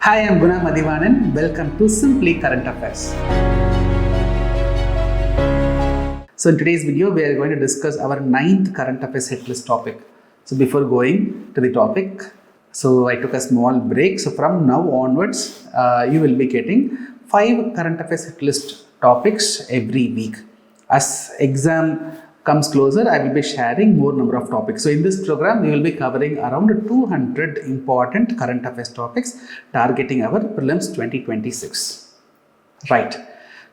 Hi, I'm Guna Mathivanan. Welcome to Simply Current Affairs. So in today's video, we are going to discuss our 9th current affairs hit list topic. So before going to the topic, I took a small break. So from now onwards, you will be getting 5 current affairs hit list topics every week. As exam comes closer, I will be sharing more number of topics. So in this program, we will be covering around 200 important current affairs topics targeting our prelims 2026. Right.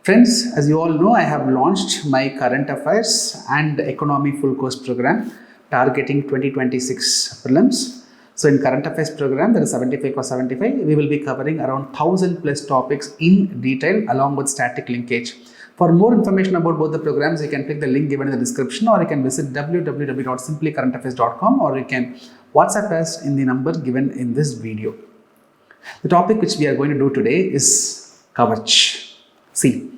Friends, as you all know, I have launched my current affairs and economy full course program targeting 2026 prelims. So in current affairs program, there is 75 or 75. We will be covering around 1000 plus topics in detail along with static linkage. For more information about both the programs, you can click the link given in the description, or you can visit www.simplycurrentaffairs.com, or you can WhatsApp us in the number given in this video. The topic which we are going to do today is Kavach. See,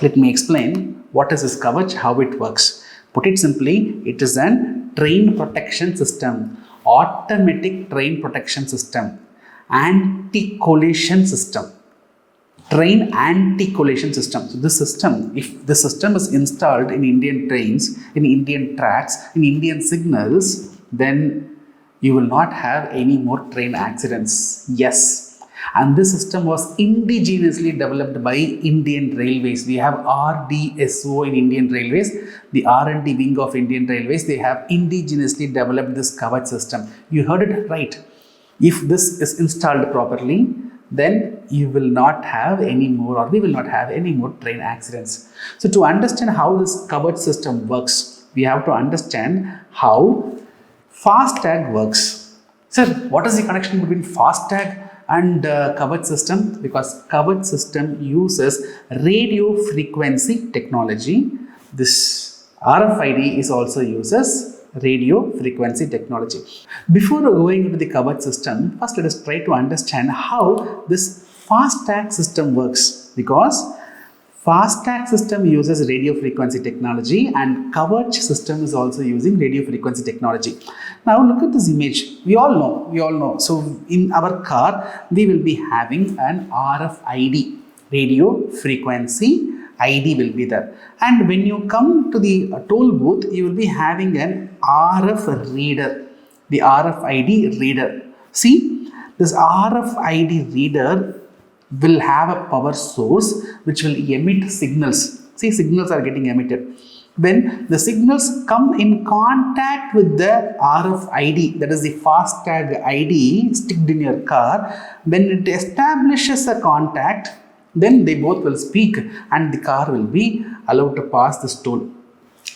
let me explain what is this Kavach, how it works. Put it simply, it is an train protection system, automatic train protection system, anti-collision system. Train anti-collision system. So this system, if the system is installed in Indian trains, in Indian tracks, in Indian signals, then you will not have any more train accidents. Yes. And this system was indigenously developed by Indian Railways. We have RDSO in Indian Railways, the R&D wing of Indian Railways. They have indigenously developed this Kavach system. You heard it right. If this is installed properly, then you will not have any more, or we will not have any more train accidents. So to understand how this Kavach system works, we have to understand how FASTag works. Sir, what is the connection between FASTag and Kavach system? Because Kavach system uses radio frequency technology. This RFID is also uses radio frequency technology. Before going into the Kavach system, first let us try to understand how this FASTag system works, because FASTag system uses radio frequency technology and Kavach system is also using radio frequency technology. Now look at this image. We all know. So in our car, we will be having an RFID, radio frequency ID will be there. And when you come to the toll booth, you will be having an RF reader, the RFID reader. See, this RFID reader will have a power source which will emit signals. See, signals are getting emitted. When the signals come in contact with the RFID, that is the FASTag ID sticked in your car, when it establishes a contact, then they both will speak and the car will be allowed to pass this toll.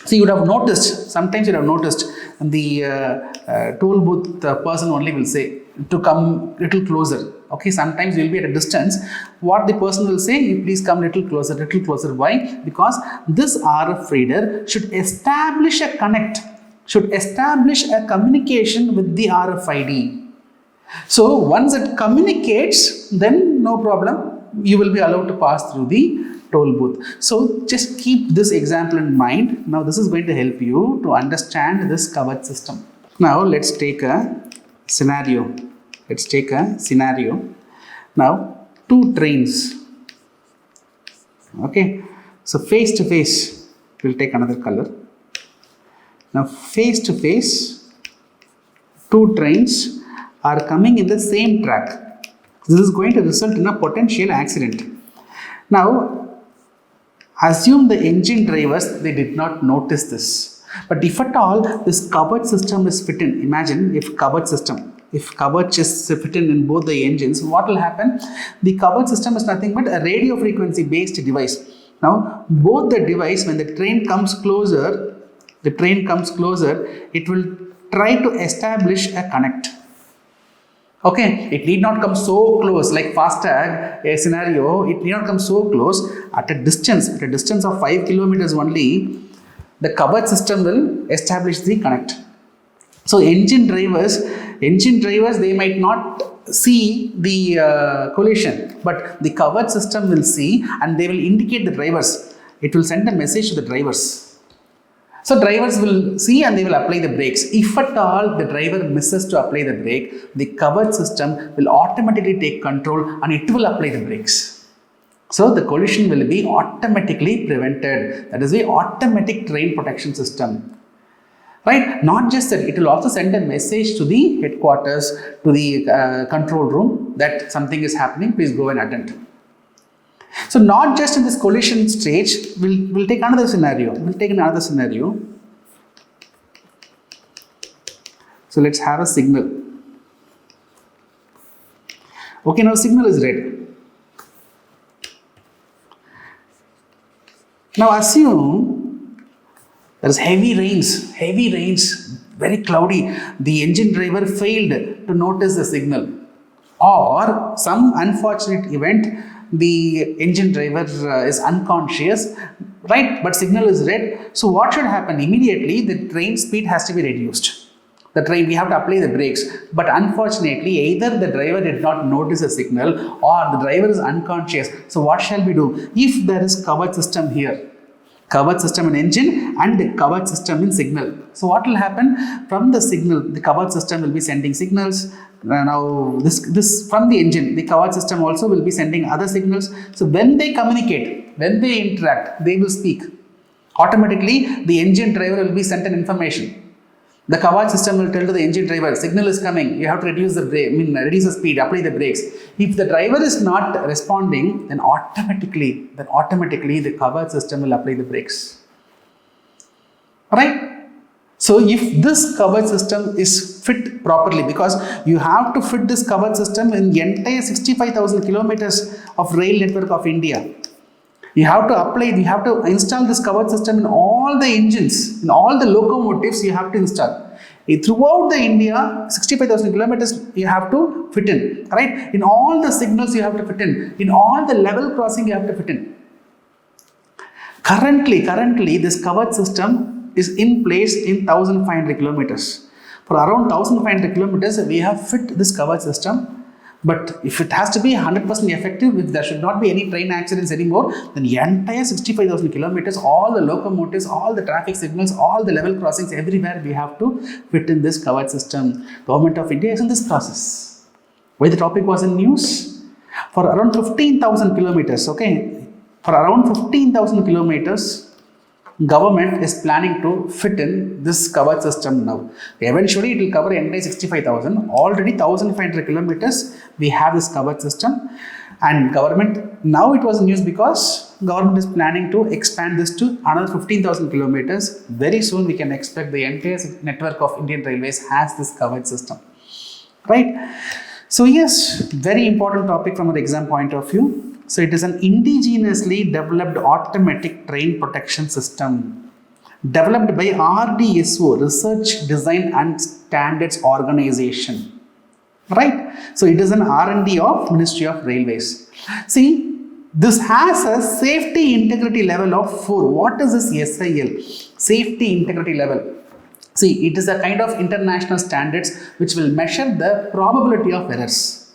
So you would have noticed, sometimes you would have noticed the toll booth person only will say to come little closer. Okay, sometimes you will be at a distance. What the person will say, you please come little closer, little closer. Why? Because this RF reader should establish a communication with the RFID. So once it communicates, then no problem, you will be allowed to pass through the toll booth. So just keep this example in mind. Now this is going to help you to understand this Kavach system. Now let's take a scenario. Now 2 trains. Okay. So face to face, we'll take another color. Now face to face, 2 trains are coming in the same track. This is going to result in a potential accident. Now, assume the engine drivers, they did not notice this. But if at all this Kavach system is fit in, imagine if Kavach is fit in both the engines, what will happen? The Kavach system is nothing but a radio frequency based device. Now, both the device, when the train comes closer, it will try to establish a connect. Okay, it need not come so close like FASTag a scenario. It need not come so close. At a distance of 5 kilometers only, the Kavach system will establish the connect. So engine drivers, they might not see the collision, but the Kavach system will see and they will indicate the drivers. It will send a message to the drivers. So drivers will see and they will apply the brakes. If at all the driver misses to apply the brake, the Kavach system will automatically take control and it will apply the brakes. So the collision will be automatically prevented. That is the automatic train protection system. Right? Not just that, it will also send a message to the headquarters, to the control room that something is happening, please go and attend. So not just in this collision stage, we'll take another scenario. So let's have a signal. Okay, now signal is red. Now assume there is heavy rains, very cloudy. The engine driver failed to notice the signal, or some unfortunate event, the engine driver is unconscious, right? But signal is red. So what should happen? Immediately the train speed has to be reduced. We have to apply the brakes. But unfortunately, either the driver did not notice a signal or the driver is unconscious. So what shall we do? If there is Kavach system here, Kavach system in engine and the Kavach system in signal. So what will happen? From the signal, the Kavach system will be sending signals. Now this from the engine, the Kavach system also will be sending other signals. So when they communicate, when they interact, they will speak. Automatically, the engine driver will be sent an information. The Kavach system will tell to the engine driver, signal is coming, you have to reduce the speed, apply the brakes. If the driver is not responding, then automatically the Kavach system will apply the brakes. Alright? So if this Kavach system is fit properly, because you have to fit this Kavach system in the entire 65,000 kilometers of rail network of India. You have to install this Kavach system in all the engines, in all the locomotives you have to install. Throughout the India, 65,000 kilometers you have to fit in, right? In all the signals you have to fit in all the level crossing you have to fit in. Currently this Kavach system is in place in 1,500 kilometers. For around 1,500 kilometers, we have fit this Kavach system. But if it has to be 100% effective, if there should not be any train accidents anymore, then the entire 65,000 kilometers, all the locomotives, all the traffic signals, all the level crossings, everywhere we have to fit in this Kavach system. Government of India is in this process. Why the topic was in news? For around 15,000 kilometers, okay? For around 15,000 kilometers, government is planning to fit in this Kavach system now. Eventually, it will cover entire 65,000. Already 1,500 kilometers, we have this Kavach system. And government, now it was news because government is planning to expand this to another 15,000 kilometers. Very soon, we can expect the entire network of Indian Railways has this Kavach system. Right? So yes, very important topic from an exam point of view. So it is an indigenously developed automatic train protection system developed by RDSO, Research, Design and Standards Organization. Right? So it is an R&D of Ministry of Railways. See, this has a safety integrity level of 4. What is this SIL? Safety integrity level. See, it is a kind of international standards which will measure the probability of errors.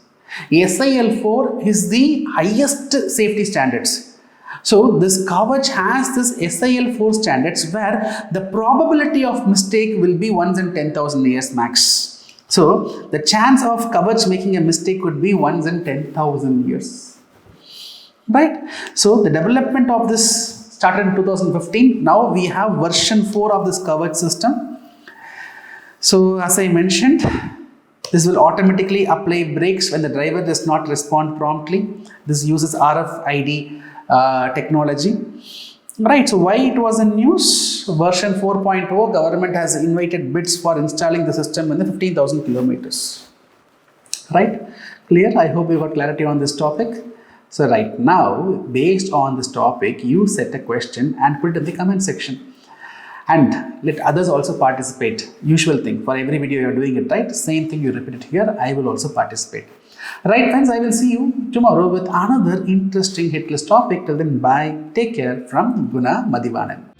SIL4 is the highest safety standards. So this Kavach has this SIL4 standards where the probability of mistake will be once in 10,000 years max. So the chance of Kavach making a mistake could be once in 10,000 years. Right? So the development of this started in 2015. Now we have version 4 of this Kavach system. So as I mentioned, this will automatically apply brakes when the driver does not respond promptly. This uses RFID technology. Right, so why it was in news? Version 4.0, government has invited bids for installing the system in the 15,000 kilometers. Right, clear? I hope you got clarity on this topic. So right now, based on this topic, you set a question and put it in the comment section. And let others also participate. Usual thing, for every video you are doing it, right? Same thing you repeat it here, I will also participate. Right friends, I will see you tomorrow with another interesting hit list topic. Till then, bye. Take care from Guna Mathivanan.